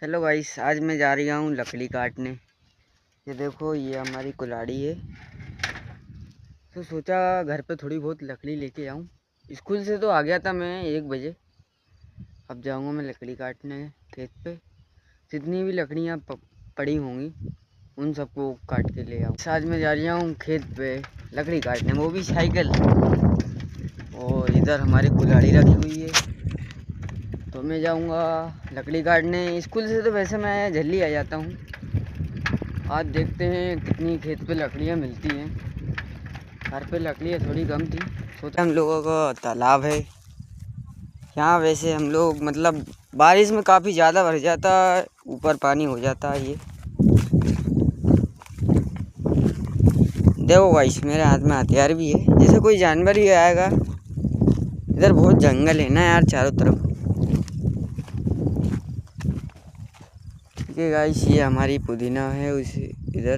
Hello guys, आज मैं जा रही हूँ लकड़ी काटने। ये देखो, ये हमारी कुल्हाड़ी है। तो सोचा घर पे थोड़ी बहुत लकड़ी लेके आऊँ। स्कूल से तो आ गया था मैं 1 बजे। अब जाऊँगा मैं लकड़ी काटने खेत पे। जितनी भी लकड़ियाँ पड़ी होंगी उन सबको काट के ले आऊँ। आज मैं जा रही हूँ खेत पे लकड़ी काटने, वो भी साइकिल। और इधर हमारी कुल्हाड़ी रखी हुई है, तो मैं जाऊँगा लकड़ी काटने। स्कूल से तो वैसे मैं जल्दी आ जाता हूँ। आज देखते हैं कितनी खेत पे लकड़ियाँ मिलती हैं। घर पे लकड़ियाँ थोड़ी कम थी। सोचा हम लोगों का तालाब है यहाँ। वैसे हम लोग मतलब बारिश में काफ़ी ज़्यादा भर जाता है, ऊपर पानी हो जाता है। ये देखो गाइस, मेरे हाथ में हथियार भी है, जैसे कोई जानवर ही आएगा। इधर बहुत जंगल है ना यार, चारों तरफ। ठीक है गाइस, ये हमारी पुदीना है उस इधर।